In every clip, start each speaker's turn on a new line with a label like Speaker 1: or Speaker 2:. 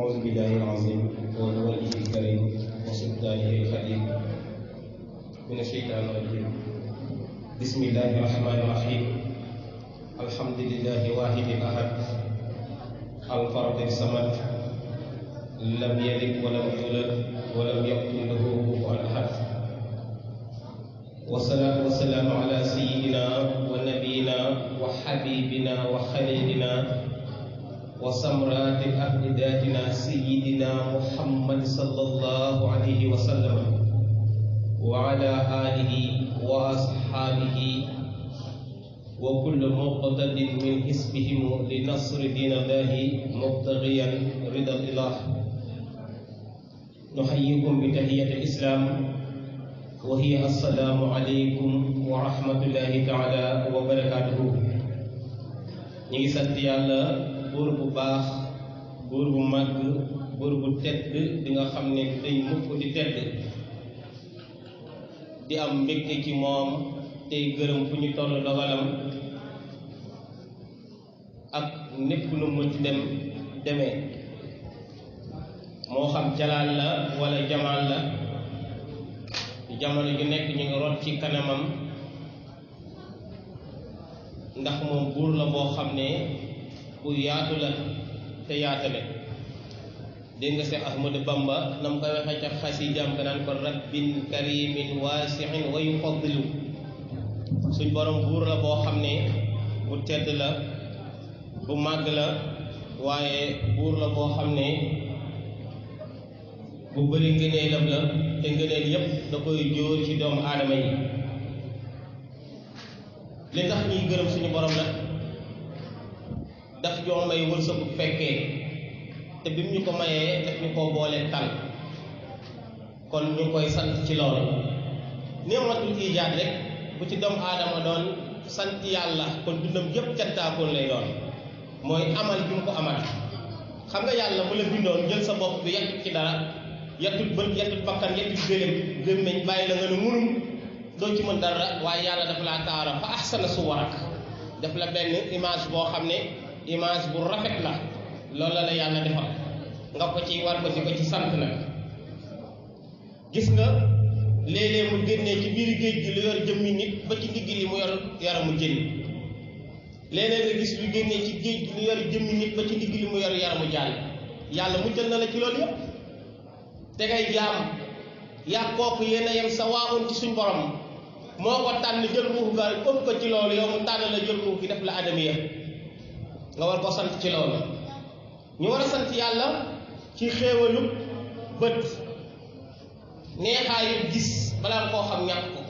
Speaker 1: أعوذ بالله العظيم وبوجهه الكريم وسلطانه القديم من الشيطان الرجيم بسم الله الرحمن الرحيم الحمد لله واحد الأحد الفرد الصمد لم يلد ولم يولد ولم يكن له كفوا أحد والصلاة والسلام على سيدنا ونبينا وحبيبنا وخليلنا وسمرات أفئداتنا سيدنا محمد صلى الله عليه وسلم وعلى آله وأصحابه وكل مقتد من حسبهم لنصر دين الله مبتغيا رضا الإله نحييكم بتحية الإسلام وهي السلام عليكم ورحمة الله تعالى وبركاته ñi sant yàlla buur bu baax buur bu màgg buur bu tedd di nga xam ne day mukk di tedd di am mbégte ci moom tey gërëm fu ñu toll dogalam ak népp lu mu ci demee moo xam jalaal la wala jamaal la jamono ju nekk ñu ngi rot ci kanamam ndax moom buur la boo xam ne bu yaatu la te yaatale dégg nga Seex Ahmadu Bamba na mu koy waxee ca xasiidam ka naan ko rabbin karimin waasiin wa yufaddilu suñ borom buur la boo xam ne bu tedd la bu màgg la waaye buur la boo xam ne bu bëri ngëneelam la te ngëneel yépp da koy jóor ci doomu aadama yi li tax ñuy gërëm suñu borom nag daf jox may wërsëgu fekkee te bi mu ñu ko mayee daf ñu koo boolee tal kon ñu koy sant ci loolu ni'matul ijaad rek bu ci doomu aadama doon sant yàlla kon dundam yépp cantaakoon lay doon mooy amal bi mu ko amal xam nga yàlla bu la bindoon jël sa bopp bi yettut ci dara yettut bët yettut bakkan yettut gémmiñ bàyyi la nga ne munum doo ci mën dara waaye yàlla dafa laa taara fa ahsana suwarak daf la benn image boo xam ne image bu rafet la loolu la yàlla defal nga ko ci war ko ci ko ci sant nag gis nga léeg-léeg mu génnee ci biir géej gi lu yor jëmmi nit ba ci ndigg li mu yor yaramu jën léeg-léeg nga gis lu génnee ci géej gi lu yor jëmmi nit ba ci ndigg li mu yor yaramu jaan yàlla muccal na la ci loolu yépp te ngay jaam yaa kooku yéen a yem sa waawoon ci suñ borom moo ko tànn jël ruux ga ëpp ko ci loolu yow mu tànn la jël ruux gi def la adamiya nga war ko sant ci loolu ñu war a sant yàlla ci xéewalu bët neexaayu gis balaa nga koo xam ñàkk ko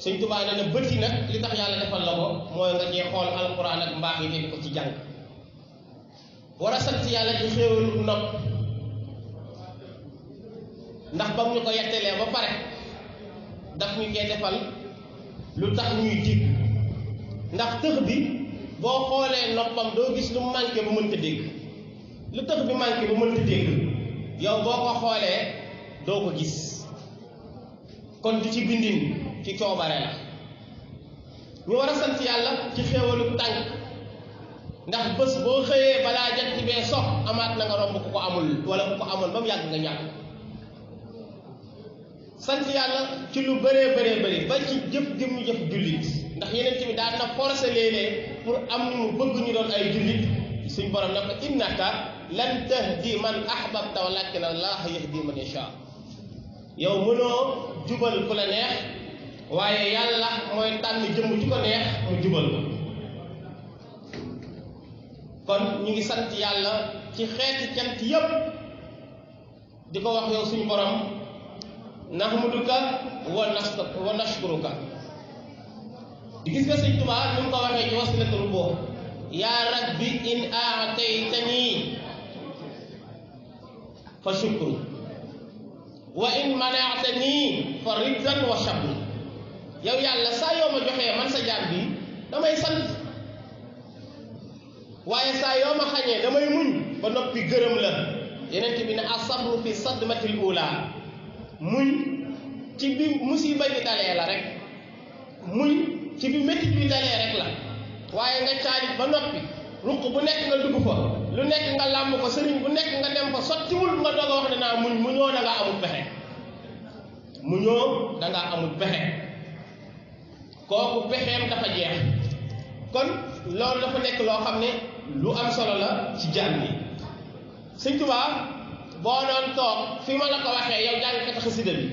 Speaker 1: Sëñ Tuubaa nee na bët yi nag li tax yàlla defal la ko mooy nga cee xool alquran ak mbaax yi te di ko ci jàng war a sant yàlla ci xéewalu nopp ndax ba mu ñu ko yettelee ba pare daf ñu koy defal lu tax ñuy dégg ndax tëx bi boo xoolee noppam doo gis lu manqué bu mënta dégg lu tëx bi manqué bu mënta dégg yow boo ko xoolee doo ko gis kon du ci bindin ci coobare la ñu war a sant yàlla ci xéewalu tànk ndax bés boo xëyee balaa jant bee sox amaat na nga romb ku ko amul wala ku ko amoon ba mu yàgg nga ñàkk sant yàlla ci lu bëree bëri ba ci jëf jëm ñu jëf jullit ndax yeneen tamit daan na forcé léeg-léeg pour am ñu mu bëgg ñu doon ay jullit suñ borom na ko innaka lan tahdi man ahbabta walakin allah yahdi man yasha yow mënoo jubal ku la neex waaye yàlla mooy tànn jëmm ci ko neex mu jubal ko kon ñu ngi sant yàlla ci xeeti cant yépp di ko wax yow suñu borom nahmaduka wa nashkuruka di gis nga Sëñ Tuubaa ni mu ko waxee ci wasilatul boo yaa rabbi in aataytani fa shukru wa in manaatani fa riddan wa shabru yow yàlla saa yoo ma joxee man sa jaam bi damay sant waaye saa yoo ma xañee damay muñ ba noppi gërëm la yeneen bi ne asabru fi sadmatil ula muñ ci bi musiba bi dalee la rek muñ ci bi métti bi dalee rek la waaye nga caalit ba noppi ruq bu nekk nga dugg fa lu nekk nga làmb ko sëriñ bu nekk nga dem fa sottiwul nga doog a wax ne naa muñoo da ngaa amul pexe muñoo da ngaa amul pexe kooku pexeem dafa jeex kon loolu dafa nekk loo xam ne lu am solo la ci jaam bi Sëñ Tuubaa boo doon toog fi ma la ko waxee yow jàngkat xasida bi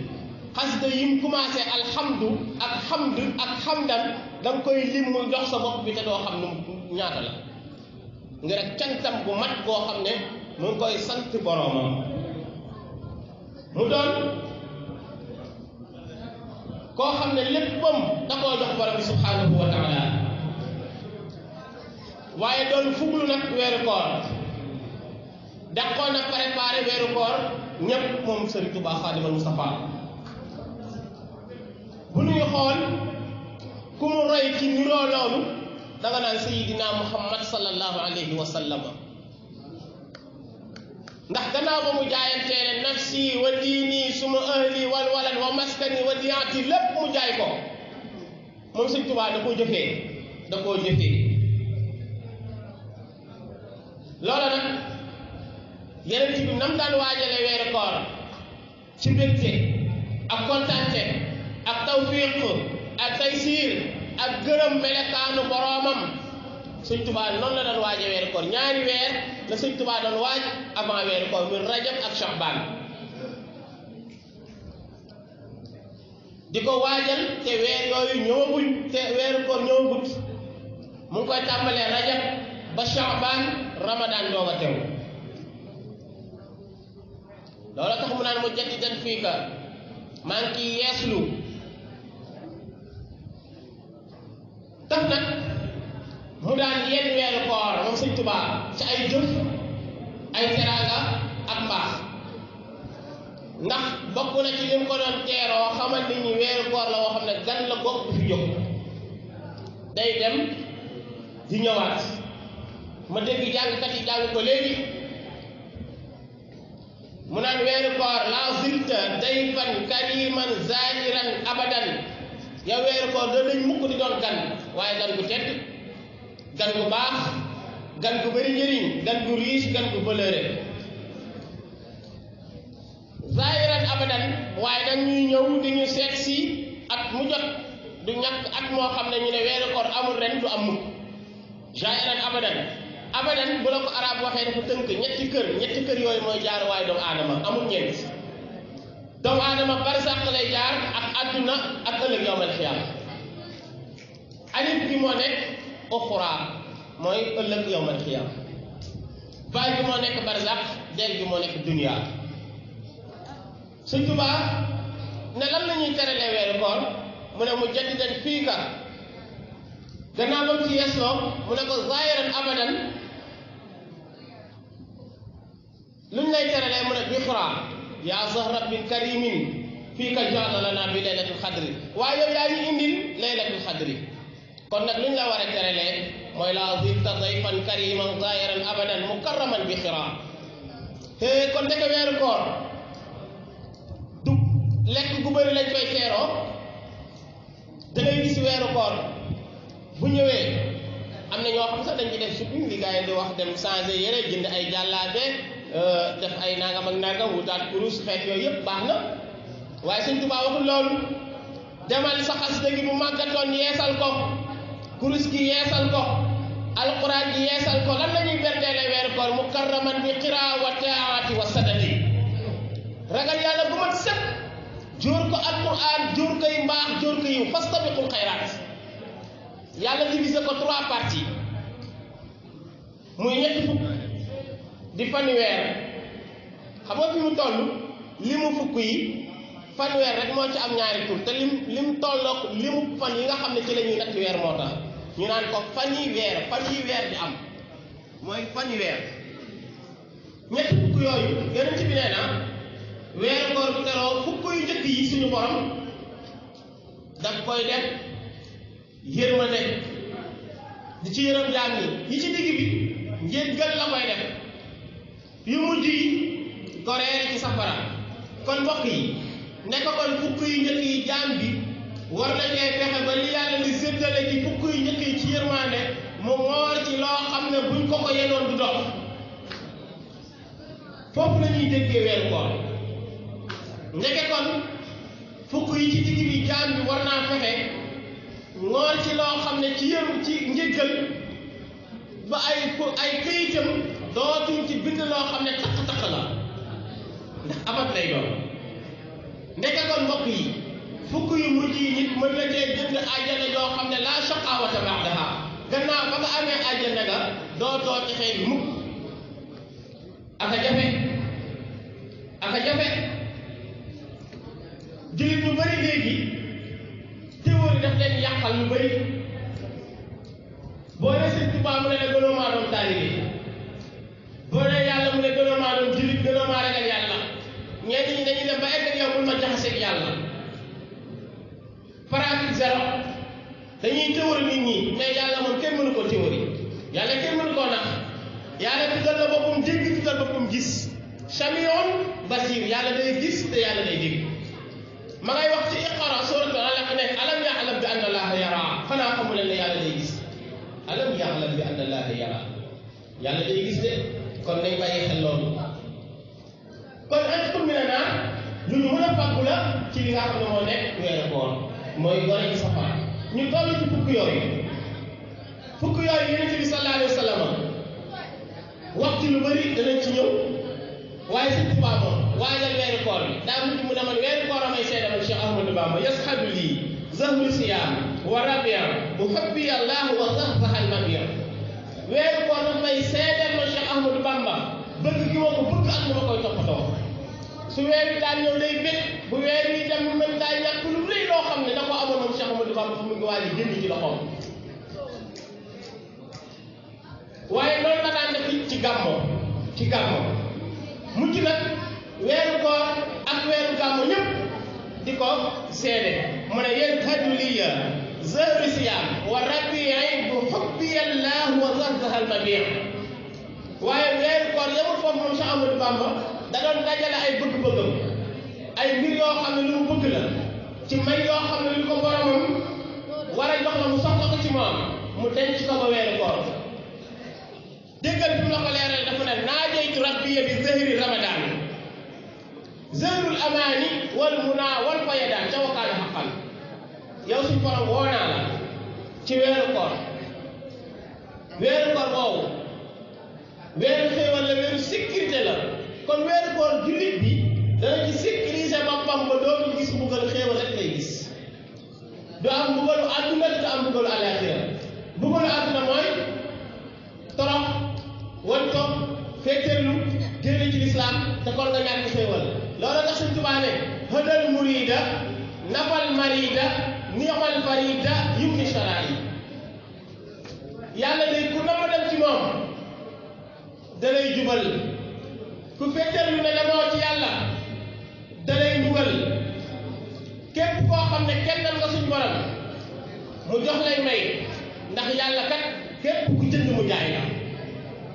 Speaker 1: xasida yim commencé alhamdu ak hamd ak hamdan da nga koy lim muy dox sa bopp bi te doo xam nu ñaata la nga rek cantam bu mat boo xam ne mu ngi koy sant boroomam mu doon koo xam ne léppam da koo jox borom bi subhanahu wa taala waaye doon fuglu nag weeru koor daqoon a préparé weeru koor ñépp moom Sëriñ Tuubaa Xaadimal Mustafaa bu ñuy xool ku mu roy ci niroo loolu danga naan Sayyidina Muhammad sallallahu alayhi wa sallam ndax gannaaw ba mu jaayantee ne nafsi wa diini suma ahli wal walad wa maskani wa diyaati lépp mu jaay ko moom Sëriñ Tuubaa da koo jëfee loola nag yeneen ci bi nam daan waajale weeru koor ci mbégte ak kontaante ak tawfiq ak taysiir ak gërëm melekaanu boroomam Sëñ Tuubaa noonu la doon waaje weeru koor ñaari weer la Sëñ Tuubaa doon waaj avant weeru koor muy rajab ak sha'baan di ko waajal te weer yooyu ñëwaguñ te weeru koor ñëwagut mu ngi koy tàmbalee rajab ba sha'baan ramadaan doog a teew loolu tax mu naan mu jaddidan fii ka maa ngi ciy yeeslu tax nag mu daan yenn weeru koor moom Sëñ Tuubaa ci ay jëf ay teraanga ak mbaax ndax bokk na ci li mu ko doon teeroo xamal nit ñi weeru koor la woo xam ne gan la gox du fi jóg day dem di ñëwaat ma dégg jàngkat yi jàng ko léegi mu naan weeru koor laa zilta dayfan kariman zairan abadan yow weeru koor doo dañ mukk di doon gan waaye gan gu tedd gan gu baax gan gu bëri njëriñ gan gu riche gan gu bëlëre zairan abadan waaye nag ñuy ñëw di ñu seet si at mu jot du ñàkk at moo xam ne ñu ne weeru koor amul ren du am mukk zairan abadan bu la ko arab waxee dafa tënk ñetti kër yooyu mooy jaar waaye doomu aadama amul ñeent doomu aadama barsàq lay jaar ak àdduna ak ëllëg yawmal xiyaam alif bi moo nekk uxra mooy ëllëg yawmal xiyaam baay bi moo nekk barsàq del bi moo nekk dunya Sëñ Tuubaa ne lan la ñuy teralee weeru koor mu ne mu jaddidan fii ka gannaaw ba mu ci yeesloo mu ne ko zaahiran abadan luñ lay teralee mu ne bixra yaa zahra bin karimin fii ka jaala lana bi laylatul xadri waaye yow yaa ñu indil laylatul xadri kon nag luñ la war a teralee mooy laa zilta dayfan kariman zaahiran abadan mukarraman bixra te kon ndeke weeru koor du lekk gu bëri lañ koy teeroo da ngay gis weeru koor bu ñëwee am na ñoo xam sax dañ ci def shopping li gars yi di wax dem changer yére jënd ay jàllaabe def ay nangam ak nangam wutaat kurus xeet yooyu yëpp baax na waaye Sëñ Tuubaa waxul loolu demal sa xasida gi bu màggatoon yeesal ko kurus gi yeesal ko alquran gi yeesal ko lan la ñuy berdeele weeru koor mukarraman bi qiraa wa taati wa sadati ragal yàlla bu mat sëkk jóor ko alquran jóor koy mbaax jóor ko yiw fastabiqul xayraat yàlla divisé ko 3 parties muy ñetti fukk di fanweer xam nga fi mu toll limu fukk yi fanweer rek moo ci am ñaari tur te lim tollook limu fan yi nga xam ne ci la ñuy natt weer moo tax ñu naan ko fan yi weer di am mooy fan yi weer ñetti fukk yooyu yonent bi nee na weeru koor bu teroo fukk yu njëkk yi suñu borom daf koy def yërmande di ci yërëm jaam yi ci digg bi njéggal la koy def yu mujj yi goreere ci safara kon mbokk yi nekk kon fukk yu njëkk yi jaam bi war na cee fexe ba li yàlla di séddale ci fukk yu njëkk yi ci yërmande mu moor ci loo xam ne buñ ko yenoon du dox foofu la ñuy déggee weeru koor ndeke kon fukk yi ci digg bi jaam bi war naa fexe ngoon ci loo xam ne ci yëm ci njëggal ba ay këyitam dootuñ ci bind loo xam ne taq-taq la ndax abat lay doon ndeke kon mbokk yi fukk yu mujj yi nit mën na cee jënd àjjana yoo xam ne laa shaqaawata ba'daha gannaaw ba nga amee àjjana ga doo texee mukk aka jafe jullit ñu bëri léegi théorie daf leen yàqal ñu bëri boo ne Sëñ Tuubaa mu ne la gënoo maa doon taalibe boo ne yàlla mu ne gënoo maa doon jullit gënoo maa ragal yàlla ñenn ñi dañuy dem ba egg ak yow bul ma jaxaseeg yàlla pratique zéro dañuy théorie nit ñi mais yàlla moom kenn mënu ko théorie yàlla kenn mënu koo nax yàlla tuddal na boppam dégg tuddal boppam gis samiun basir yàlla day gis te yàlla day dégg ma ngay wax ci iqra suratul alaq ne alam ya'lam bi anna allaha yara xanaa xamu leen ne yàlla day gis alam ya'lam bi anna allaha yara yàlla day gis de kon nañ bàyyi xel loolu kon atqun mina naar lu ñu mën a fàggu la ci li nga xam ne moo nekk weeru koor mooy gore ci safara ñu toll ci fukk yooyu yonent bi sallallahu alayhi wa sallam wax ci lu bëri danañ ci ñëw waaye Sëñ Tuubaa moom waajal weeru koor bi daa mujj mu ne man weeru koor amay seede man Cheikh Ahmadou Bamba yasxadu lii zahru siyaam wa rabia muhabbi allah wa zahzaha almabia weeru koor daf may seede man Cheikh Ahmadou Bamba bëgg gi ma ko bëgg ak lu ma koy toppatoo su weer wi daan ñëw day bég bu weer wi dem mën daa ñàkk lu rëy loo xam ne da ko amoon moom Cheikh Ahmadou Bamba fu mu ngi waaj génn ci loxoom waaye loolu la daan def ci gàmmo mujj nag weeru koor ak weeru gàmmo ñëpp di ko seede mu ne yéen hadu liya zahru siyaam wa rabii bu xubbi allah wa zahzaha almabia waaye weeru koor yemul foofu moom Cheikh Ahmadou Bamba da doon dajale ay bëgg-bëggam ay mbir yoo xam ne lu mu bëgg la ci may yoo xam ne lu ko boromam war a jox la mu soxla ko ci moom mu denc ko ba weeru koor déggal bi mu la ko leeral dafa ne naajaytu rabbiya bi zahri ramadan zahrul amaani wal muna wal fayadaan ca wakaana xaqan yow suñ borom woo naa la ci weeru koor boobu weeru xéewal la weeru sécurité la kon weeru koor jullit bi dana ci sécuriser boppam ba dootul gis mbugalu xéewal rek lay gis du am mbugalu àdduna du am mbugalu àllaaxira mbugalu àdduna mooy torox wan ko féeteerlu génne ci lislaam te kon nga ñàkk xéewal loolu tax Sëñ Tuubaa ne hadal murida nafal marida ni'mal farida yumni shara'i yàlla day ku nama dem ci moom da lay jubal ku féeteerlu ne demoo ci yàlla da lay mbugal képp koo xam ne kennal nga suñ borom mu jox lay may ndax yàlla kat képp ku jënd mu jaay la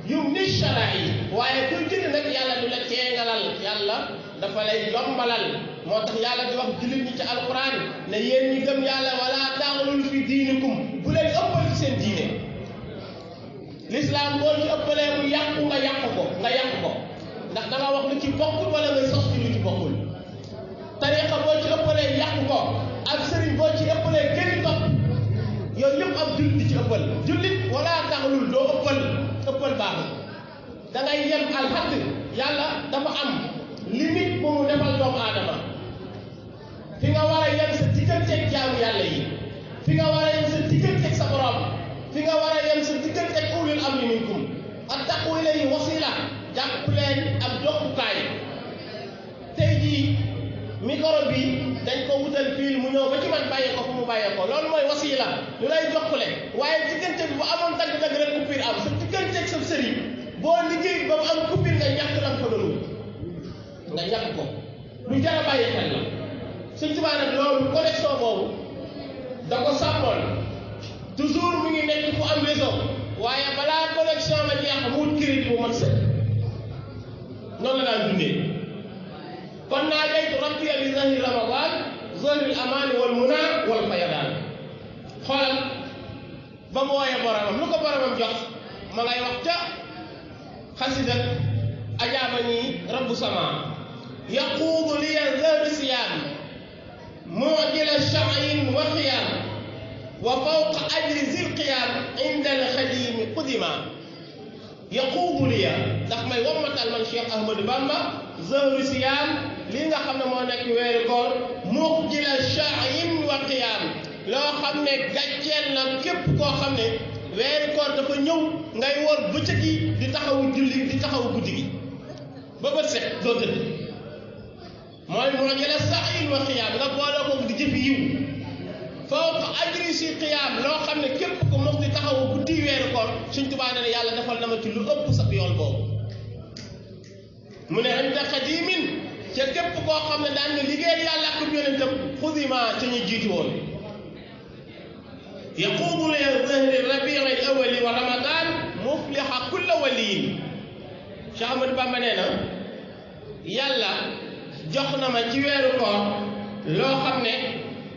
Speaker 1: yumni shara'i waaye kuy jënd nag yàlla du la teengalal yàlla dafa lay yombalal moo tax yàlla di wax jullit ñi ci alquran ne yéen ñi gëm yàlla wala taxlul fi diinikum bu leen ëppal ci seen diine l'islam boo ci ëppalee mu yàqu nga yàq ko ndax da nga wax lu ci bokkul wala ngay sos ci lu ci bokkul tariqa boo ci ëppalee yàq ko ak sëriñ boo ci ëppalee kenn topp yooyu yëpp ab jullit di ci ëppal jullit wala taxlul doo ëppal baaxul da ngay yem alxadd yàlla dafa am limite bu mu defal doomu aadama fi nga war a yem sa digganteeg jaamu yàlla yi fi nga war a yem sa digganteeg sa borom fi nga war a yem sa digganteeg ulul amri minkum attaqu ilayhi wasila jàpp leen ab jokkukaay tey jii micro bi dañ ko wutal fil mu ñëw ba ci man bàyyee ko fu mu bàyyee ko loolu mooy wasila lu lay jokkule waaye diggante bi bu amoon dagg-dagg rek coupure am sa digganteeg sa sëriñ boo liggéey ba mu am coupure nga ñàkk la ko doon nga ñàkk ko lu jar a bàyyi xel la Sëñ Tuubaa nag loolu connexion boobu da ko sàmmoon toujours mu ngi nekk fu am réseau waaye balaa connexion la jeex mu wut crédit bu mat sëkk noonu la daan dundee kon naa jaytu rabbiya bi zahri ramadan zahri amaani wal muna wal fayadaan xoolal ba mu wooyee boromam lu ko boromam jox ma ngay wax ca xasida أجابني رب السماء يقود لي ذهب صيام معجل الشعي وخيام وفوق أجر ذي القيام عند الخديم قدما يقود لي ndax may wommatal man Cheikh Ahmadou Bamba zahru siyam li nga xam ne moo nekk weeru koor muqjila sha'in wa qiyam loo xam ne gàcceel na képp koo xam ne weeru koor dafa ñëw ngay wor bëccëg yi di taxawu julli di taxawu guddi gi ba bët set doo tëdd mooy muqjila sha'in wa qiyam nga boole ko di jëf yiw fawqa ajri si qiyam loo xam ne képp ko mos di taxawu guddi weeru koor Sëñ Tuubaa ne yàlla defal na ma ci lu ëpp sax yool boobu mu ne inda xadimin ca képp koo xam ne daan nga liggéeyal yàlla ak yonentam xudima ca ñu jiitu woon yaquudu li zahri rabii al awali wa ramadan mufliha kulla waliyin Cheikh Ahmadou Bamba nee na yàlla jox na ma ci weeru koor loo xam ne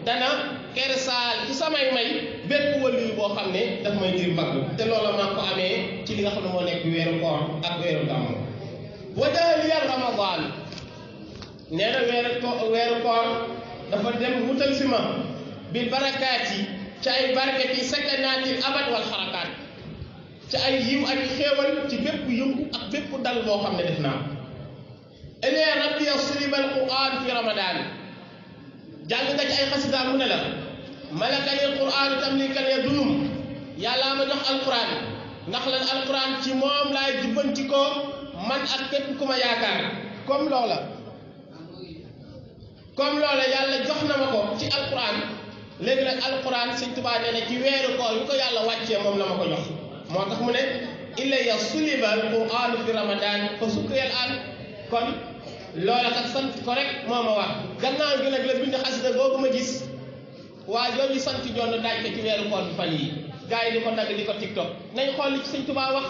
Speaker 1: dana kersaal ci samay may bépp waliyu boo xam ne daf may dir mbagg te loola maa ko amee ci li nga xam ne moo nekk weeru koor ak weeru gàmmu wajahaliya ramadan nee na weeru koor dafa dem wutal si ma bil barakaat yi ci ay barke fi sakanaati abad wal xarakaat ci ay yiw ak xéewal ci bépp yëngu ak bépp dal boo xam ne def naa ele rabbi yasriba al quran fi ramadan jàng nga ci ay xasida mu ne la malakal quran tamlikan ya dunum yàllaa ma jox alquran ndax lan alquran ci moom laay jubbanti ko man ak képp ku ma yaakaar comme loola yàlla jox na ma ko ci alquran léegi nag alquran Sëñ Tuubaa nee na ci weeru koor yu ko yàlla wàccee moom la ma ko jox moo tax mu ne ilaya suliba alquran fi ramadan fa sukkiyal an kon loola kat sant ko rek moo ma wax gannaaw gi nag la bind xasida googu ma gis waa jooju sant jonn daaj ko ci weeru koor bi fan yi gars yi di ko dagg di ko tiktok nañ xool li ci Sëñ Tuubaa wax